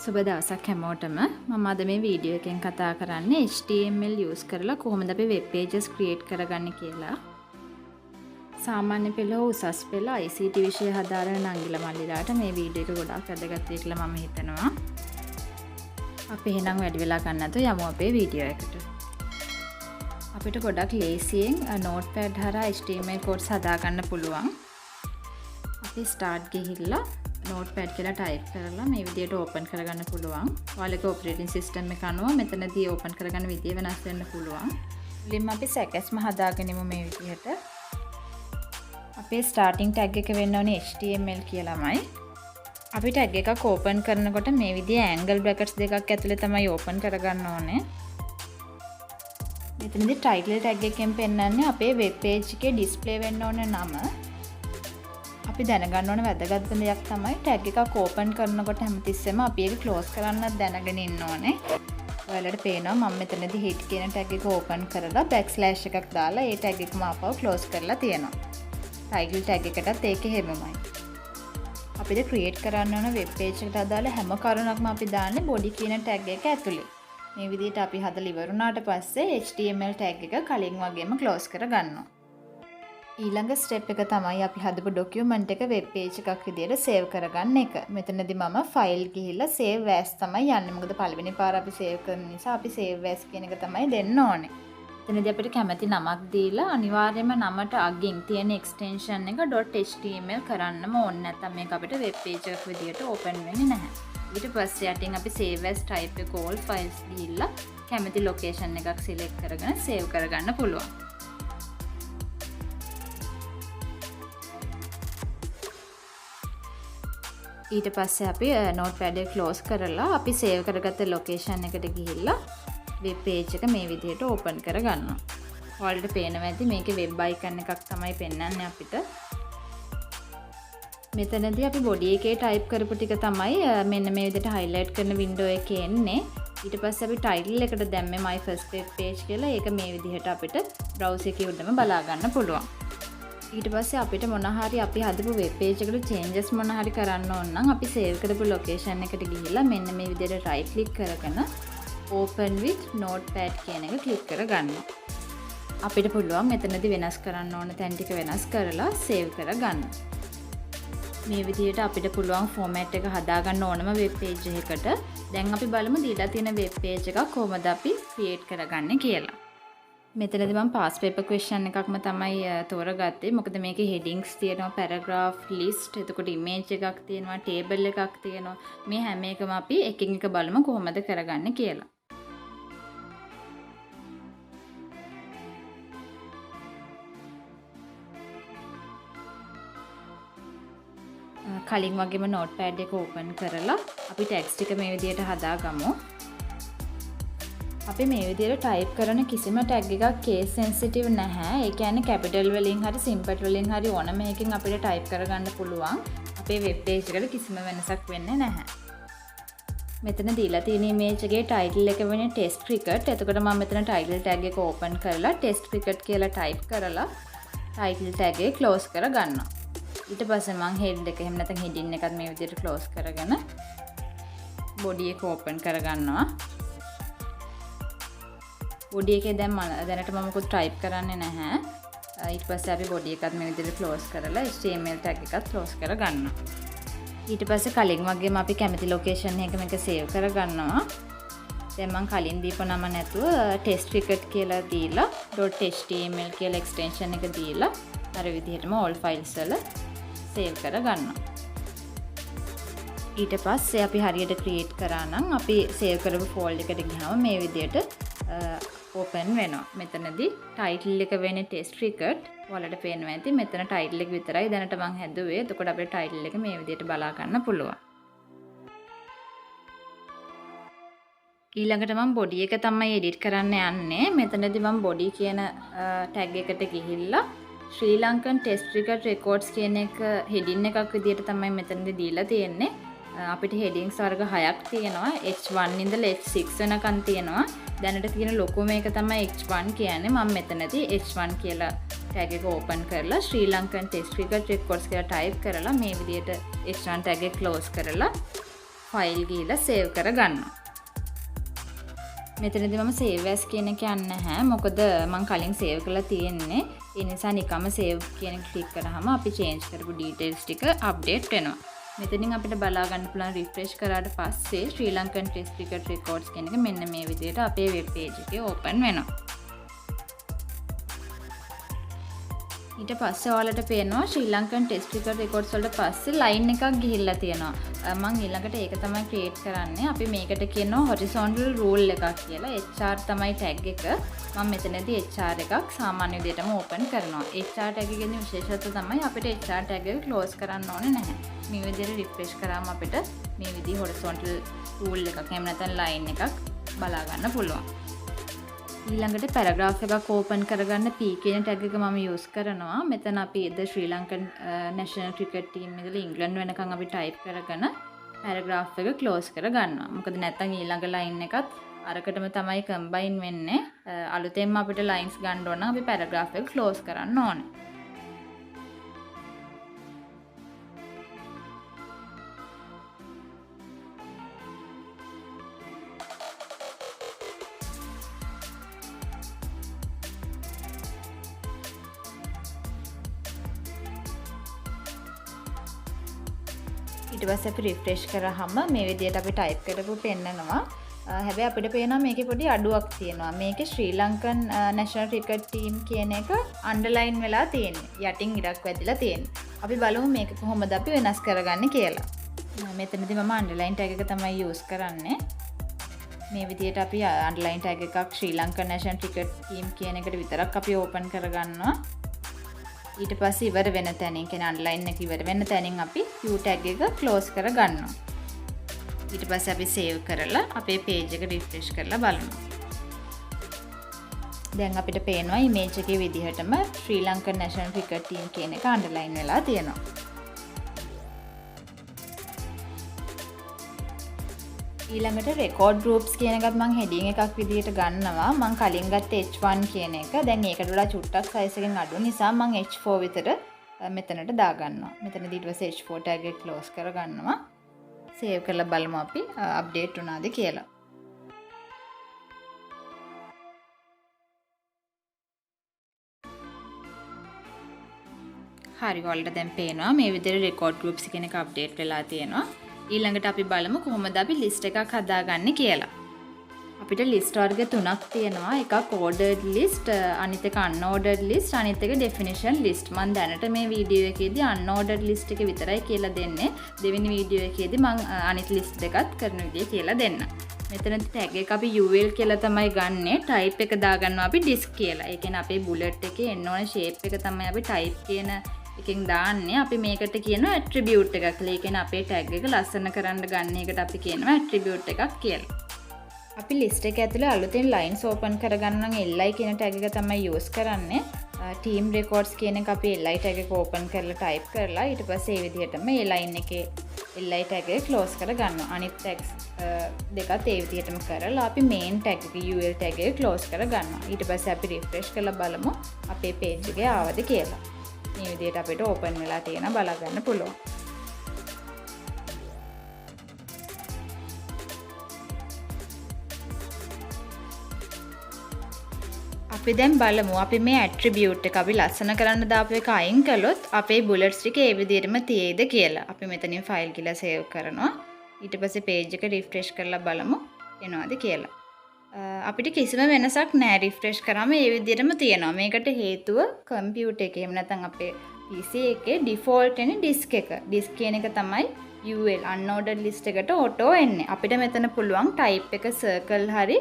සුබ දවසක් හැමෝටම. මම අද මේ වීඩියෝ එකෙන් කතා කරන්නේ HTML use කරලා කොහොමද අපි web pages create කරගන්නේ කියලා. සාමාන්‍ය පෙළ හෝ උසස් පෙළ ICT විෂය හදාරන නංගිලා මල්ලිලාට මේ වීඩියෝ එක ගොඩාක් වැදගත් වෙයි කියලා මම හිතනවා. අපි එහෙනම් වැඩි වෙලා ගන්න නැතුව යමු අපේ වීඩියෝ එකට. අපිට ගොඩක් ලේසියෙන් notepad හරහා HTML codes හදාගන්න පුළුවන්. අපි start ගිහිල්ලා notepad කියලා type කරලා මේ විදිහට open කරගන්න පුළුවන්. ඔයාලගේ operating system එක අනුව මෙතනදී open කරගන්න විදිය වෙනස් වෙන්න පුළුවන්. මුලින්ම අපි සැකස්ම හදාගනිමු මේ විදිහට. අපේ starting tag එක වෙන්න ඕනේ HTML කියලාමයි. අපි tag එකක් open කරනකොට මේ විදිහේ angle brackets දෙකක් ඇතුලේ තමයි open කරගන්න ඕනේ. මෙතනදී title tag එකෙන් පෙන්නන්නේ අපේ web page එකේ display වෙන්න ඕන නම. අපි දැනගන්න ඕන වැදගත් දෙයක් තමයි tag එකක් open කරනකොට හැමතිස්සෙම අපි ඒක close කරන්නත් දැනගෙන ඉන්න ඕනේ. ඔයාලට පේනවා මම මෙතනදී hit කියන tag එක open කරලා backslash එකක් දාලා ඒ tag එකම ආපහු close කරලා තියෙනවා. title tag එකටත් ඒක හැමමයි. අපිට create කරන්න ඕන web page එකට අදාළ හැම කරුණක්ම අපි දාන්නේ body කියන tag එක ඇතුලේ. මේ විදිහට අපි හදලා ඉවරුණාට පස්සේ HTML tag එක කලින් වගේම close කරගන්නවා. ඊළඟ ස්ටෙප් එක තමයි අපි හදපු ડોකියුමන්ට් එක වෙබ් පේජ් එකක් විදියට සේව් කරගන්න එක. මෙතනදී මම ෆයිල් ගිහිල්ලා save as තමයි යන්නේ. මොකද පළවෙනි පාර අපි සේව් කරන නිසා අපි save as කියන එක තමයි දෙන්න ඕනේ. එතනදී අපිට කැමති නමක් දීලා අනිවාර්යයෙන්ම නමට අගින් තියෙන එක්ස්ටෙන්ෂන් එක .html කරන්නම ඕනේ. නැත්නම් මේක අපිට වෙබ් පේජ් එකක් විදියට ඕපන් වෙන්නේ නැහැ. ඊට පස්සේ යටින් අපි save as type එක all files ගිහිල්ලා කැමති ලොකේෂන් එකක් select කරගෙන save කරගන්න පුළුවන්. ඊට පස්සේ අපි notepad එක close කරලා අපි save කරගත්ත location එකට ගිහිල්ලා web page එක මේ විදිහට open කරගන්නවා. ඔයාලට පේනවා ඇති මේකේ web icon එකක් තමයි පෙන්වන්නේ අපිට. මෙතනදී අපි body එකේ type කරපු ටික තමයි මෙන්න මේ විදිහට highlight කරන window එකේ එන්නේ. ඊට පස්සේ අපි title එකට දැම්මේ my first web page කියලා. ඒක මේ විදිහට අපිට browser එකේ උඩම බලා ගන්න පුළුවන්. ඊට පස්සේ අපිට මොන හරි අපි හදපු web page එකට changes මොන හරි කරන්න ඕන නම් අපි save කරපු location එකට ගිහිල්ලා මෙන්න මේ විදිහට right click කරගෙන open with notepad කියන එක click කරගන්න. අපිට පුළුවන් මෙතනදී වෙනස් කරන්න ඕන තැන් ටික වෙනස් කරලා save කරගන්න. මේ විදිහට අපිට පුළුවන් format එක හදාගන්න ඕනම web page එකකට. දැන් අපි බලමු දීලා තියෙන web page එකක් කොහොමද අපි create කරගන්නේ කියලා. මෙතනදී මම past paper question එකක්ම තමයි තෝරගත්තේ. මොකද මේකේ headings තියෙනවා, paragraph, list, එතකොට image එකක් තියෙනවා, table එකක් තියෙනවා. මේ හැම එකම අපි එකින් එක බලමු කොහොමද කරගන්නේ කියලා. කලින් වගේම notepad එක open කරලා අපි text එක මේ විදිහට හදාගමු. අපි මේ විදිහට type කරන කිසිම tag එකක් case sensitive නැහැ. ඒ කියන්නේ capital වලින් හරි simple වලින් හරි ඕනම එකකින් අපිට type කරගන්න පුළුවන්. අපේ web page එකට කිසිම වෙනසක් වෙන්නේ නැහැ. මෙතන දීලා තියෙන image එකේ title එක වෙන්නේ test cricket. එතකොට මම මෙතන title tag එක open කරලා test cricket කියලා type කරලා title tag එක close කරගන්නවා. ඊට පස්සේ මම head එක එහෙම නැත්නම් heading එකත් මේ විදිහට close කරගෙන body එක open කරගන්නවා. body එකේ දැන් දැනට මම මොකද type කරන්නේ නැහැ. ඊට පස්සේ අපි body එකත් මේ විදිහට close කරලා HTML tag එකත් close කරගන්නවා. ඊට පස්සේ කලින් වගේම අපි කැමති location එකක මේක save කරගන්නවා. දැන් මම කලින් දීපු නම නැතුව test cricket කියලා දීලා .html කියලා extension එක දීලා අර විදිහටම all files වල save කරගන්නවා. ඊට පස්සේ අපි හරියට create කරා නම් අපි save කරපු folder එකට ගියාම මේ විදිහට open වෙනවා. මෙතනදී title එක වෙන්නේ test cricket. ඔයාලට පේනවා ඇති මෙතන title එක විතරයි දැනට මම හැදුවේ. එතකොට අපේ title එක මේ විදිහට බලා ගන්න පුළුවන්. ඊළඟට මම body එක තමයි edit කරන්න යන්නේ. මෙතනදී මම body කියන tag එකට ගිහිල්ලා Sri Lankan test cricket records කියන එක heading එකක් විදිහට තමයි මෙතනදී දීලා තියෙන්නේ. අපිට headings වර්ග 6ක් තියෙනවා. H1 ඉඳලා H6 වෙනකන් තියෙනවා. දැනට තියෙන ලොකුම එක තමයි H1 කියන්නේ. මම මෙතනදී H1 කියලා tag එක open කරලා Sri Lankan test cricket records කියලා type කරලා මේ විදිහට H1 tag එක close කරලා ෆයිල් ගිහිල්ලා සේව් කරගන්නවා. මෙතනදී මම save as කියන එක යන්නේ නැහැ. මොකද මම කලින් save කරලා තියෙන්නේ. ඒ නිසා නිකම්ම save කියන එක ක්ලික් කරාම අපි change කරපු details ටික update වෙනවා. මෙතනින් අපිට බලා ගන්න පුළුවන් refresh කරාට පස්සේ Sri Lankan test cricket records කියන එක මෙන්න මේ විදිහට අපේ web page එකේ open වෙනවා. ඊට පස්සේ ඔයාලට පේනවා ශ්‍රී ලංකන් ටෙස්ට් ක්‍රිකට් රෙකෝඩ්ස් වලට පස්සේ ලයින් එකක් ගිහිල්ලා තියෙනවා. මම ඊළඟට ඒක තමයි ක්‍රියේට් කරන්නේ. අපි මේකට කියනවා horizontal rule එකක් කියලා. HR තමයි tag එක. මම මෙතනදී HR එකක් සාමාන්‍ය විදිහටම open කරනවා. HR tag එකේ විශේෂත්වය තමයි අපිට HR tag එක close කරන්න ඕනේ නැහැ. මේ විදිහට refresh කරාම අපිට මේ විදිහ horizontal rule එකක් එහෙම නැත්නම් line එකක් බලා ගන්න පුළුවන්. ඊළඟට paragraph එකක් open කරගන්න P කියන tag එක මම use කරනවා. මෙතන අපි the Sri Lankan national cricket team ඉඳලා ඉංග්ලන්ඩ් වෙනකන් අපි type කරගෙන paragraph එක close කරගන්නවා. මොකද නැත්තම් ඊළඟ line එකත් අරකටම තමයි combine වෙන්නේ. අලුතෙන්ම අපිට lines ගන්න ඕන නම් අපි paragraph එක close කරන්න ඕනේ. ඊට පස්සේ අපි රිෆ්‍රෙෂ් කරාම මේ විදිහට අපි ටයිප් කරපු පෙන්නනවා. හැබැයි අපිට පේනවා මේකේ පොඩි අඩුවක් තියෙනවා. මේකේ ශ්‍රී ලංකන් නැෂනල් ක්‍රිකට් ටීම් කියන එක අන්ඩර්ලයින් වෙලා තියෙන්නේ. යටින් ඉරක් වැදිලා තියෙන්නේ. අපි බලමු මේක කොහොමද අපි වෙනස් කරගන්නේ කියලා. මෙතනදී මම අන්ඩර්ලයින් ටැග් එක තමයි යූස් කරන්නේ. මේ විදිහට අපි අන්ඩර්ලයින් ටැග් එකක් ශ්‍රී ලංකන් නැෂනල් ක්‍රිකට් ටීම් කියන එකට විතරක් අපි ඕපන් කරගන්නවා. ඊට පස්සේ ඉවර වෙන තැනින් කියන්නේ අන්ඩර්ලයින් එක ඉවර වෙන තැනින් අපි U tag එක ක්ලෝස් කරගන්නවා. ඊට පස්සේ අපි සේව් කරලා අපේ page එක රිෆ්‍රෙෂ් කරලා බලමු. දැන් අපිට පේනවා image එකේ විදිහටම ශ්‍රී ලංකන් national cricket team කියන එක අන්ඩර්ලයින් වෙලා තියෙනවා. ඊළඟට record groups කියන එකත් මම heading එකක් විදිහට ගන්නවා. මම කලින් ගත්තේ H1 කියන එක. දැන් ඒකට වඩා චුට්ටක් size එකෙන් අඩු නිසා මම H4 විතර මෙතනට දාගන්නවා. මෙතනදී ඊට පස්සේ H4 tag එක close කරගන්නවා. save කරලා බලමු අපි update වුණාද කියලා. හරි ඔයාලට දැන් පේනවා මේ විදිහට record groups කියන එක update වෙලා තියෙනවා. ඊළඟට අපි බලමු කොහොමද අපි list එකක් හදාගන්නේ කියලා. අපිට list වර්ග තුනක් තියෙනවා. එකක් ordered list, අනිත් එක unordered list, අනිත් එක definition list. මම දැනට මේ වීඩියෝ එකේදී unordered list එක විතරයි කියලා දෙන්නේ. දෙවෙනි වීඩියෝ එකේදී මම අනිත් list දෙකත් කරන විදිය කියලා දෙන්න. මෙතන tag එක අපි UL කියලා තමයි ගන්නෙ. type එක දාගන්නවා අපි disk කියලා. ඒ කියන්නේ අපේ bullet එකේ එන්න ඕන shape එක තමයි අපි type කියන එකෙන් දාන්නේ. අපි මේකට කියනවා attribute එකක් කියලා. ඒ කියන්නේ අපේ tag එක ලස්සන කරන්න ගන්න එකට අපි කියනවා attribute එකක් කියලා. අපි list එක ඇතුලේ අලුතෙන් lines open කරගන්න නම් li කියන tag එක තමයි use කරන්නේ. team records කියන එක අපි li tag එක open කරලා type කරලා ඊට පස්සේ මේ විදිහටම මේ line එකේ li tag එක close කරගන්නවා. අනිත් tags දෙකත් ඒ විදිහටම කරලා අපි main tag එක ul tag එක close කරගන්නවා. ඊට පස්සේ අපි refresh කරලා බලමු අපේ page එකේ ආවද කියලා. මේ විදිහට අපිට open වෙලා තියෙනවා බලා ගන්න පුළුවන්. අපි දැන් බලමු අපි මේ attribute එක අපි ලස්සන කරන්න දාපු එක අයින් කළොත් අපේ bullets ටික ඒ විදිහටම තියෙයිද කියලා. අපි මෙතනින් file කියලා save කරනවා. ඊට පස්සේ page එක refresh කරලා බලමු එනවද කියලා. අපිට කිසිම වෙනසක් නැහැ refresh කරාම ඒ විදිහටම තියෙනවා. මේකට හේතුව computer එකේ එහෙම නැත්නම් අපේ PC එකේ default එන disk එක. disk කියන එක තමයි UL unordered list එකට auto එන්නේ. අපිට මෙතන පුළුවන් type එක circle හරි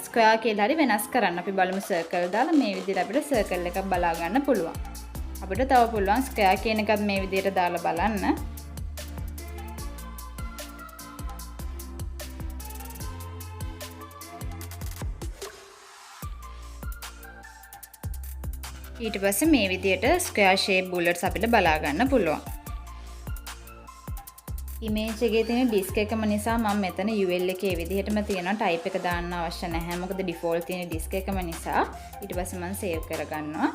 square කියලා හරි වෙනස් කරන්න. අපි බලමු circle දාලා මේ විදිහට අපිට circle එකක් බලා ගන්න පුළුවන්. අපිට තව පුළුවන් square කියන එකත් මේ විදිහට දාලා බලන්න. ඊට පස්සේ මේ විදිහට square shape bullets අපිට බලා ගන්න පුළුවන්. image එකේ තියෙන disk එකම නිසා මම මෙතන UL එකේ විදිහටම තියෙනවා type එක දාන්න අවශ්‍ය නැහැ. මොකද default තියෙන disk එකම නිසා. ඊට පස්සේ මම save කරගන්නවා.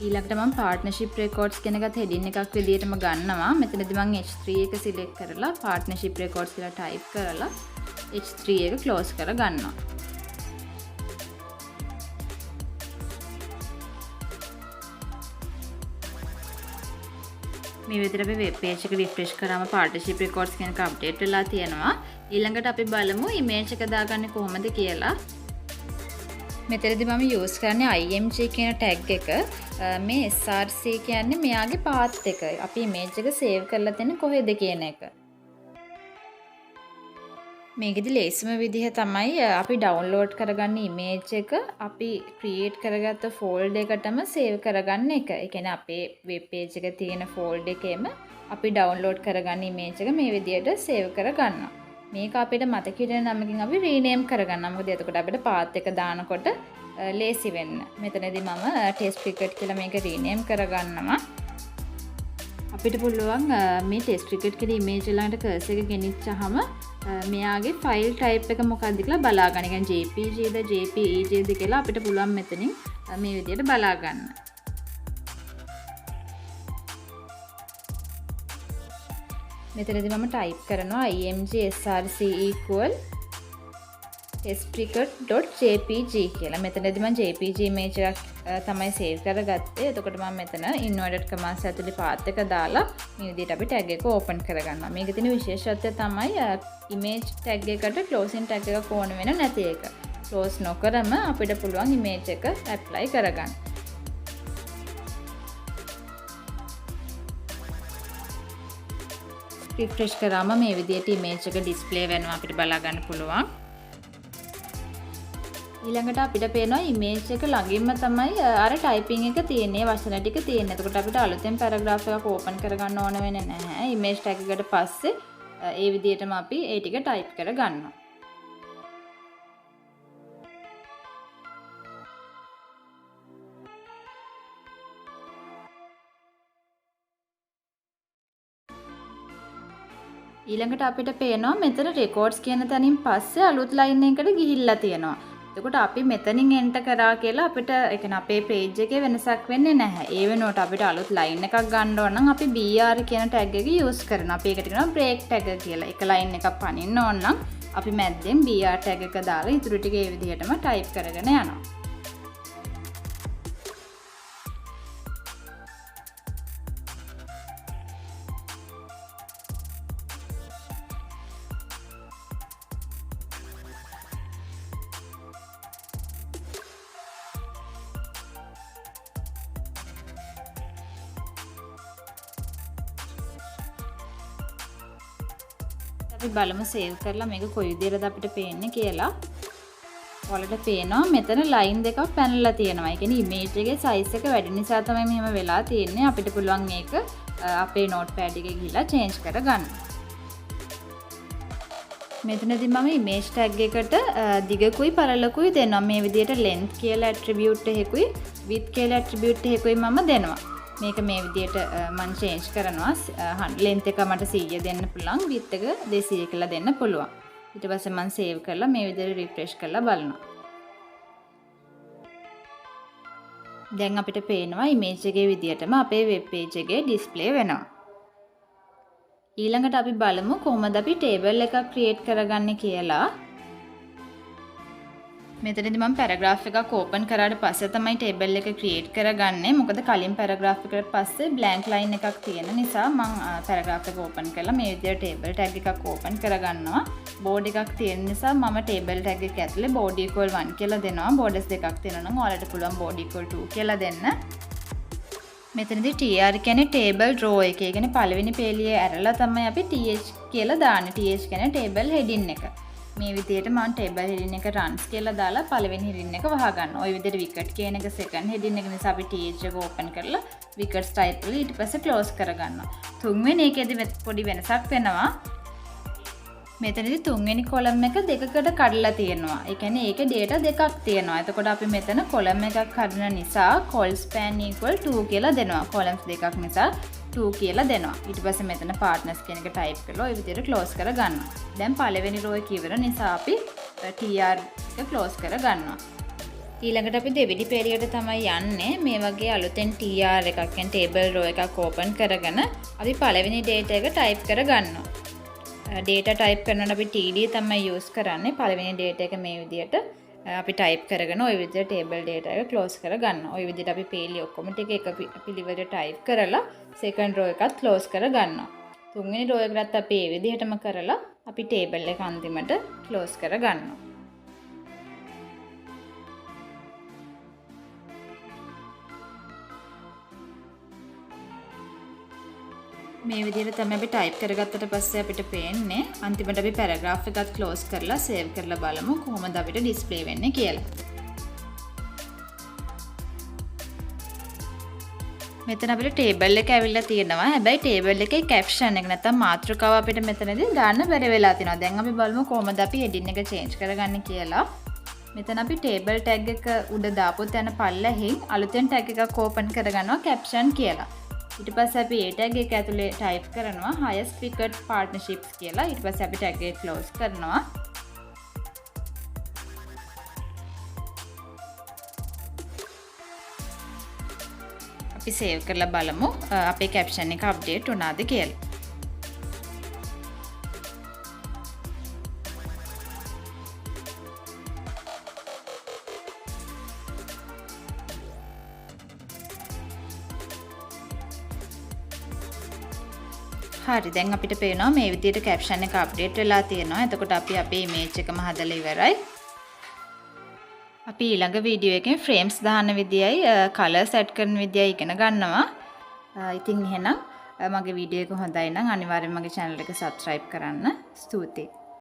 ඊළඟට මම partnership records කියන එකත් heading එකක් විදිහටම ගන්නවා. මෙතනදී මම H3 එක select කරලා partnership records කියලා type කරලා H3 එක close කර ගන්නවා. මේ විදිහට අපි වෙබ් පේජ් එක රිෆ්‍රෙෂ් කරාම partnership records කියන එක අප්ඩේට් වෙලා තියෙනවා. ඊළඟට අපි බලමු image එක දාගන්නේ කොහොමද කියලා. මෙතනදී මම use කරන්නේ img කියන tag එක. මේ src කියන්නේ මෙයාගේ path එක. අපි image එක save කරලා තියෙන්නේ කොහෙද කියන එක. මේකෙදි ලේසිම විදිහ තමයි අපි download කරගන්න image එක අපි create කරගත්ත folder එකටම save කරගන්න එක. ඒ කියන්නේ අපේ web page එක තියෙන folder එකේම අපි download කරගන්න image එක මේ විදිහට save කරගන්නවා. මේක අපිට මතක හිටින නමකින් අපි rename කරගන්නවා. මොකද එතකොට අපිට path එක දානකොට ලේසි වෙන්න. මෙතනදී මම test cricket කියලා මේක rename කරගන්නවා. අපිට පුළුවන් මේ test cricket කියන image ළඟට cursor එක ගෙනිච්චාම මෙයාගේ ෆයිල් ටයිප් එක මොකක්ද කියලා බලා ගන්න. ඒ කියන්නේ JPG ද JPEG ද කියලා අපිට පුළුවන් මෙතනින් මේ විදිහට බලා ගන්න. මෙතනදී මම ටයිප් කරනවා img src equal testcricket.jpg කියලා. මෙතනදී මම JPG image එකක් තමයි save කරගත්තේ. එතකොට මම මෙතන inverted commas ඇතුලේ path එක දාලා මේ විදිහට අපි tag එක open කරගන්නවා. මේකේ තියෙන විශේෂත්වය තමයි image tag එකට closing tag එකක් ඕන වෙන නැති එක. close නොකරම අපිට පුළුවන් image එක apply කරගන්න. refresh කරාම මේ විදිහට image එක display වෙනවා අපිට බලා ගන්න පුළුවන්. ඊළඟට අපිට පේනවා image එක ළඟින්ම තමයි අර typing එක තියෙන්නේ වචන ටික තියෙන්නේ. එතකොට අපිට අලුතෙන් paragraph එකක් open කරගන්න ඕන වෙන්නේ නැහැ. image tag එකට පස්සේ ඒ විදිහටම අපි ඒ ටික type කරගන්නවා. ඊළඟට අපිට පේනවා මෙතන records කියන තැනින් පස්සේ අලුත් line එකකට ගිහිල්ලා තියෙනවා. එතකොට අපි මෙතනින් enter කරා කියලා අපිට ඒ කියන්නේ අපේ page එකේ වෙනසක් වෙන්නේ නැහැ. ඒ වෙනුවට අපිට අලුත් line එකක් ගන්න ඕන නම් අපි br කියන tag එක use කරනවා. අපි ඒකට කියනවා break tag කියලා. එක line එකක් පනින්න ඕන නම් අපි මැද්දෙන් br tag එක දාලා ඉතුරු ටික ඒ විදිහටම type කරගෙන යනවා. අපි බලමු save කරලා මේක කොයි විදිහටද අපිට පේන්නේ කියලා. ඔයාලට පේනවා මෙතන line දෙකක් පැනලා තියෙනවා. ඒ කියන්නේ image එකේ size එක වැඩි නිසා තමයි මෙහෙම වෙලා තියෙන්නේ. අපිට පුළුවන් මේක අපේ notepad එකේ ගිහිල්ලා change කරගන්න. මෙතනදී මම image tag එකට දිගකුයි පළලකුයි දෙනවා. මේ විදිහට length කියලා attribute එකකුයි width කියලා attribute එකකුයි මම දෙනවා. මේක මේ විදිහට මම change කරනවා. length එක මට 100 දෙන්න පුළුවන්, width එක 200 කියලා දෙන්න පුළුවන්. ඊට පස්සේ මම save කරලා මේ විදිහට refresh කරලා බලනවා. දැන් අපිට පේනවා image එකේ විදිහටම අපේ web page එකේ display වෙනවා. ඊළඟට අපි බලමු කොහොමද අපි table එකක් create කරගන්නේ කියලා. මෙතනදී මම paragraph එකක් open කරාට පස්සේ තමයි table එක create කරගන්නේ. මොකද කලින් paragraph එකට පස්සේ blank line එකක් තියෙන නිසා මම paragraph එක open කරලා මේ විදිහට table tag එකක් open කරගන්නවා. board එකක් තියෙන නිසා මම table tag එක ඇතුලේ body equal 1 කියලා දෙනවා. borders දෙකක් තියෙනවා නම් ඔයාලට පුළුවන් body equal 2 කියලා දෙන්න. මෙතනදී tr කියන්නේ table row එක. ඒ කියන්නේ පළවෙනි පේලියේ ඇරලා තමයි අපි th කියලා දාන්නේ. th කියන්නේ table heading එක. මේ විදිහට මම table heading එක runs කියලා දාලා පළවෙනි heading එක වහ ගන්නවා. ওই විදිහට wicket කියන එක second heading එක නිසා අපි th එක open කරලා wickets type කරලා ඊට පස්සේ close කරගන්නවා. තුන්වෙනි එකේදී පොඩි වෙනසක් වෙනවා. මෙතනදී තුන්වෙනි column එක දෙකකට කඩලා තියෙනවා. ඒ කියන්නේ ඒකේ data දෙකක් තියෙනවා. එතකොට අපි මෙතන column එකක් කඩන නිසා col span equal 2 කියලා දෙනවා. columns දෙකක් නිසා 2 කියලා දෙනවා. ඊට පස්සේ මෙතන partners කියන එක type කරලා ඔය විදිහට close කරගන්නවා. දැන් පළවෙනි row එක ඉවර නිසා අපි tr එක close කරගන්නවා. ඊළඟට අපි දෙවෙනි පේලියට තමයි යන්නේ. මේ වගේ අලුතෙන් tr එකක් කියන්නේ table row එකක් open කරගෙන අපි පළවෙනි data එක type කර ගන්නවා. data type කරනකොට අපි td තමයි use කරන්නේ. පළවෙනි data එක මේ විදිහට අපි type කරගෙන ওই විදිහට table data එක close කර ගන්නවා. ওই විදිහට අපි පේලිය ඔක්කොම ටික එක පිළිවෙලට type කරලා second row එකත් close කර ගන්නවා. තුන්වෙනි row එකටත් අපි මේ විදිහටම කරලා අපි table එක අන්තිමට close කර ගන්නවා. මේ විදිහට තමයි අපි type කරගත්තට පස්සේ අපිට පේන්නේ අන්තිමට අපි paragraph එකත් close කරලා save කරලා බලමු කොහොමද අපිට display වෙන්නේ කියලා. මෙතන අපිට table එක ඇවිල්ලා තියෙනවා. හැබැයි table එකේ caption එක නැත්නම් මාතෘකාව අපිට මෙතනදී දාන්න බැරි වෙලා තියෙනවා. දැන් අපි බලමු කොහොමද අපි heading එක change කරගන්නේ කියලා. මෙතන අපි table tag එක උඩ දාපු තැන පල්ලෙහින් අලුතෙන් tag එකක් open කරගන්නවා caption කියලා. ඊට පස්සේ අපි ඒ tag එක ඇතුලේ type කරනවා highest speaker partnerships කියලා. ඊට පස්සේ අපි tag එක close කරනවා. අපි save කරලා බලමු අපේ caption එක update වුණාද කියලා. හරි දැන් අපිට පේනවා මේ විදිහට caption එක update වෙලා තියෙනවා. එතකොට අපි අපේ image එකම හදලා ඉවරයි. අපි ඊළඟ වීඩියෝ එකෙන් frames දාන්න විදියයි colors add කරන විදියයි ඉගෙන ගන්නවා. ඉතින් එහෙනම් මගේ වීඩියෝ එක හොඳයි නම් අනිවාර්යෙන්ම මගේ channel එක subscribe කරන්න. ස්තුතියි.